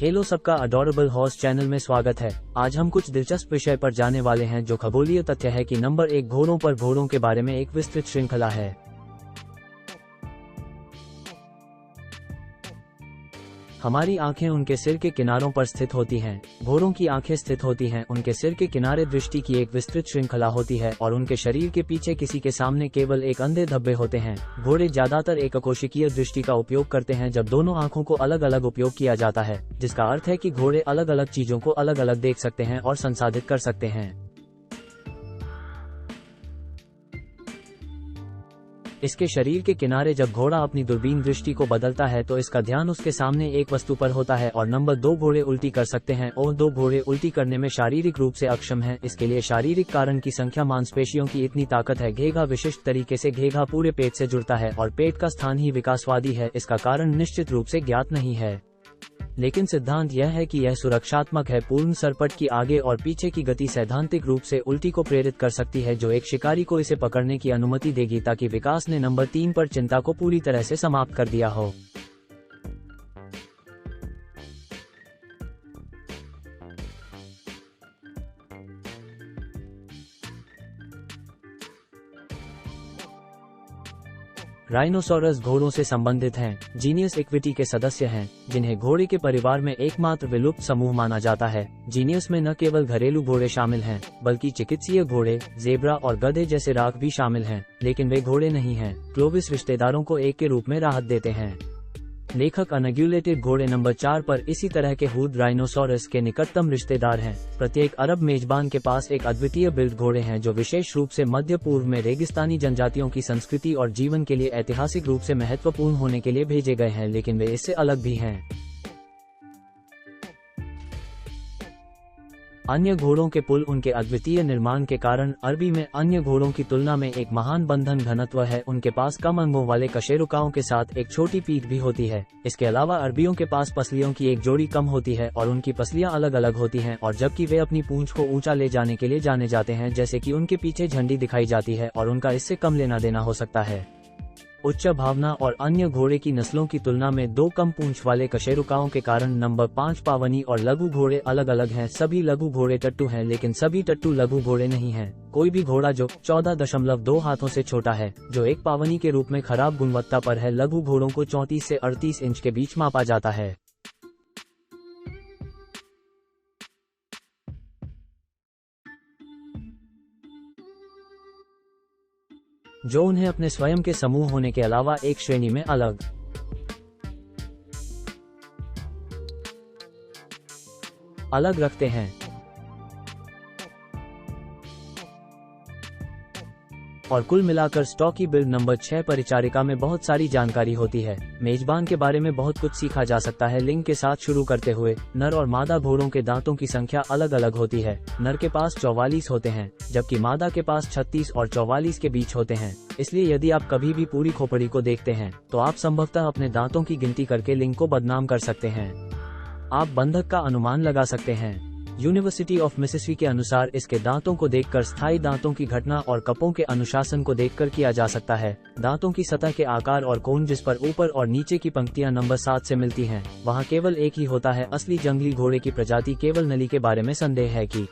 Hello सबका adorable horse channel में स्वागत है। आज हम कुछ दिलचस्प विषय पर जाने वाले हैं जो खगोलीय तथ्य है कि नंबर 1 घोड़ों पर घोड़ों के बारे में एक विस्तृत श्रृंखला है। हमारी आंखें उनके सिर के किनारों पर स्थित होती हैं। घोड़ों की आंखें स्थित होती हैं उनके सिर के किनारे दृष्टि की एक विस्तृत श्रृंखला होती है और उनके शरीर के पीछे किसी के सामने केवल एक अंधे धब्बे होते हैं। घोड़े ज्यादातर एककोशिकीय दृष्टि का उपयोग करते हैं जब दोनों आंखों को अलग अलग उपयोग किया जाता है, जिसका अर्थ है कि घोड़े अलग अलग चीजों को अलग अलग देख सकते हैं और संसाधित कर सकते हैं। इसके शरीर के किनारे जब घोड़ा अपनी दूरबीन दृष्टि को बदलता है तो इसका ध्यान उसके सामने एक वस्तु पर होता है। और नंबर 2 घोड़े उल्टी कर सकते हैं और 2 घोड़े उल्टी करने में शारीरिक रूप से अक्षम हैं। इसके लिए शारीरिक कारण की संख्या मांसपेशियों की इतनी ताकत है। घेघा विशिष्ट तरीके से घेघा पूरे पेट से जुड़ता है और पेट का स्थान ही विकासवादी है। इसका कारण निश्चित रूप से ज्ञात नहीं है, लेकिन सिद्धांत यह है कि यह सुरक्षात्मक है। पूर्ण सरपट की आगे और पीछे की गति सैद्धांतिक रूप से उल्टी को प्रेरित कर सकती है, जो एक शिकारी को इसे पकड़ने की अनुमति देगी ताकि विकास ने नंबर 3 पर चिंता को पूरी तरह से समाप्त कर दिया हो। राइनोसोरस घोड़ों से संबंधित हैं। जीनियस इक्विटी के सदस्य हैं, जिन्हें घोड़े के परिवार में एकमात्र विलुप्त समूह माना जाता है। जीनियस में न केवल घरेलू घोड़े शामिल हैं, बल्कि चिकित्सीय घोड़े, ज़ेब्रा और गधे जैसे राख भी शामिल हैं, लेकिन वे घोड़े नहीं हैं। क्लोविस रिश्तेदारों को एक के रूप में राहत देते हैं। लेखक अनग्यूलेटेड घोड़े नंबर 4 पर इसी तरह के हूद राइनोसोरस के निकटतम रिश्तेदार हैं। प्रत्येक अरब मेजबान के पास एक अद्वितीय बिल्ड घोड़े हैं जो विशेष रूप से मध्य पूर्व में रेगिस्तानी जनजातियों की संस्कृति और जीवन के लिए ऐतिहासिक रूप से महत्वपूर्ण होने के लिए भेजे गए हैं, लेकिन वे इससे अलग भी हैं। अन्य घोड़ों के पुल उनके अद्वितीय निर्माण के कारण अरबी में अन्य घोड़ों की तुलना में एक महान बंधन घनत्व है। उनके पास कम अंगों वाले कशेरुकाओं के साथ एक छोटी पीठ भी होती है। इसके अलावा अरबियों के पास पसलियों की एक जोड़ी कम होती है और उनकी पसलियां अलग अलग होती हैं, और जबकि वे अपनी पूंछ को ऊंचा ले जाने के लिए जाने जाते हैं, जैसे कि उनके पीछे झंडी दिखाई जाती है और उनका इससे कम लेना देना हो सकता है। उच्च भावना और अन्य घोड़े की नस्लों की तुलना में 2 कम पूंछ वाले कशेरुकाओं के कारण नंबर 5 पावनी और लघु घोड़े अलग अलग हैं। सभी लघु घोड़े टट्टू हैं, लेकिन सभी टट्टू लघु घोड़े नहीं हैं। कोई भी घोड़ा जो 14.2 हाथों से छोटा है, जो एक पावनी के रूप में खराब गुणवत्ता पर है। लघु घोड़ों को 34 से 38 इंच के बीच मापा जाता है। जो उन्हें अपने स्वयं के समूह होने के अलावा एक श्रेणी में अलग रखते हैं। और कुल मिलाकर स्टॉकी बिल्ड नंबर 6 परिचारिका में बहुत सारी जानकारी होती है। मेजबान के बारे में बहुत कुछ सीखा जा सकता है। लिंग के साथ शुरू करते हुए, नर और मादा घोड़ों के दांतों की संख्या अलग अलग होती है। नर के पास 44 होते हैं, जबकि मादा के पास 36 और 44 के बीच होते हैं। इसलिए यदि आप कभी भी पूरी खोपड़ी को देखते हैं, तो आप संभवतः अपने दांतों की गिनती करके लिंग को बदनाम कर सकते हैं। आप बंधक का अनुमान लगा सकते हैं। यूनिवर्सिटी ऑफ मिसिसिपी के अनुसार इसके दांतों को देखकर स्थायी दांतों की घटना और कपों के अनुशासन को देखकर किया जा सकता है। दांतों की सतह के आकार और कोण जिस पर ऊपर और नीचे की पंक्तियां नंबर 7 से मिलती हैं, वहां केवल एक ही होता है। असली जंगली घोड़े की प्रजाति केवल नली के बारे में संदेह है कि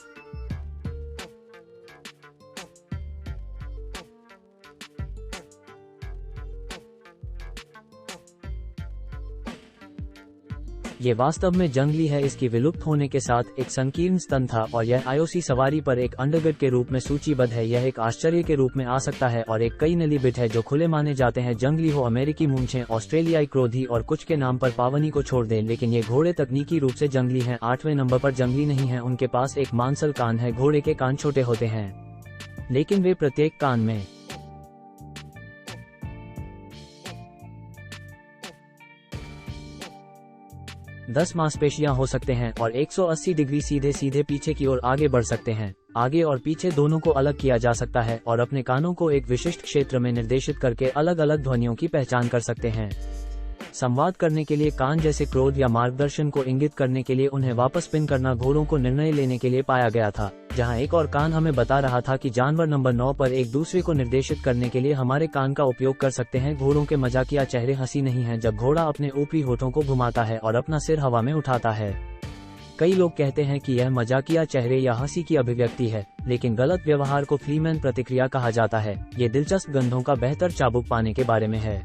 ये वास्तव में जंगली है। इसकी विलुप्त होने के साथ एक संकीर्ण स्तन था और यह आईओसी सवारी पर एक अंडरगट के रूप में सूचीबद्ध है। यह एक आश्चर्य के रूप में आ सकता है और एक कई नली बिट है जो खुले माने जाते हैं। जंगली हो अमेरिकी मूंछें, ऑस्ट्रेलियाई क्रोधी और कुछ के नाम पर पावनी को छोड़ दें, लेकिन ये घोड़े तकनीकी रूप से जंगली हैं। 8वें नंबर पर जंगली नहीं है। उनके पास एक मांसल कान है। घोड़े के कान छोटे होते हैं, लेकिन वे प्रत्येक कान में 10 मांसपेशियां हो सकते हैं और 180 डिग्री सीधे सीधे पीछे की ओर आगे बढ़ सकते हैं। आगे और पीछे दोनों को अलग किया जा सकता है और अपने कानों को एक विशिष्ट क्षेत्र में निर्देशित करके अलग अलग ध्वनियों की पहचान कर सकते हैं। संवाद करने के लिए कान जैसे क्रोध या मार्गदर्शन को इंगित करने के लिए उन्हें वापस पिन करना घोड़ों को निर्णय लेने के लिए पाया गया था, जहां एक और कान हमें बता रहा था कि जानवर नंबर 9 पर एक दूसरे को निर्देशित करने के लिए हमारे कान का उपयोग कर सकते हैं। घोड़ों के मजाकिया चेहरे हंसी नहीं है जब घोड़ा अपने ऊपरी होठों को घुमाता है और अपना सिर हवा में उठाता है। कई लोग कहते हैं कि यह मजाकिया चेहरे या हंसी की अभिव्यक्ति है, लेकिन गलत व्यवहार को फ्लीमैन प्रतिक्रिया कहा जाता है। ये दिलचस्प गंधों का बेहतर चाबुक पाने के बारे में है।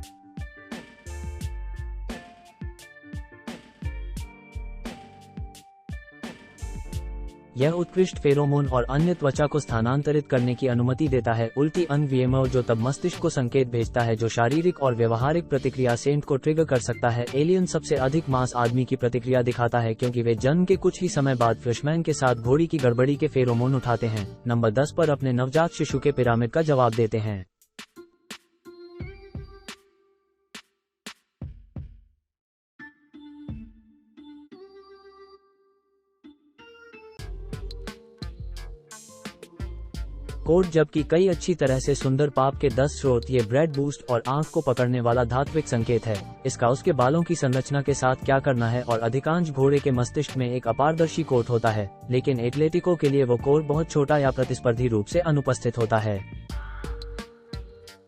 यह उत्कृष्ट फेरोमोन और अन्य त्वचा को स्थानांतरित करने की अनुमति देता है। उल्टी अंग वीएमओ जो तब मस्तिष्क को संकेत भेजता है जो शारीरिक और व्यवहारिक प्रतिक्रिया सेंट को ट्रिगर कर सकता है। एलियन सबसे अधिक मांस आदमी की प्रतिक्रिया दिखाता है क्योंकि वे जन्म के कुछ ही समय बाद फिशमैन के साथ घोड़ी की गड़बड़ी के फेरोमोन उठाते हैं। नंबर 10 पर अपने नवजात शिशु के पिरामिड का जवाब देते हैं। कोट जबकि कई अच्छी तरह से सुंदर पाप के 10 स्रोत ये ब्रेड बूस्ट और आंख को पकड़ने वाला धात्विक संकेत है। इसका उसके बालों की संरचना के साथ क्या करना है और अधिकांश घोड़े के मस्तिष्क में एक अपारदर्शी कोट होता है, लेकिन एथलेटिकों के लिए वो कोट बहुत छोटा या प्रतिस्पर्धी रूप से अनुपस्थित होता है।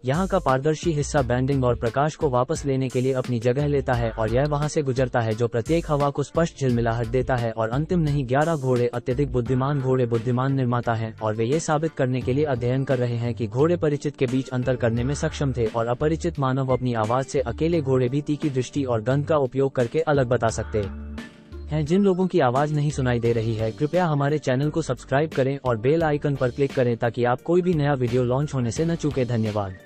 यहाँ का पारदर्शी हिस्सा बैंडिंग और प्रकाश को वापस लेने के लिए अपनी जगह लेता है और यह वहां से गुजरता है जो प्रत्येक हवा को स्पष्ट झिलमिलाहट देता है। और अंतिम नहीं, 11 घोड़े अत्यधिक बुद्धिमान घोड़े बुद्धिमान निर्माता हैं और वे ये साबित करने के लिए अध्ययन कर रहे हैं कि घोड़े परिचित के बीच अंतर करने में सक्षम थे और अपरिचित मानव अपनी आवाज से अकेले घोड़े भी तीखी दृष्टि और गंध का उपयोग करके अलग बता सकते हैं। जिन लोगों की आवाज नहीं सुनाई दे रही है, कृपया हमारे चैनल को सब्सक्राइब करें और बेल आइकन पर क्लिक करें ताकि आप कोई भी नया वीडियो लॉन्च होने से न चूकें। धन्यवाद।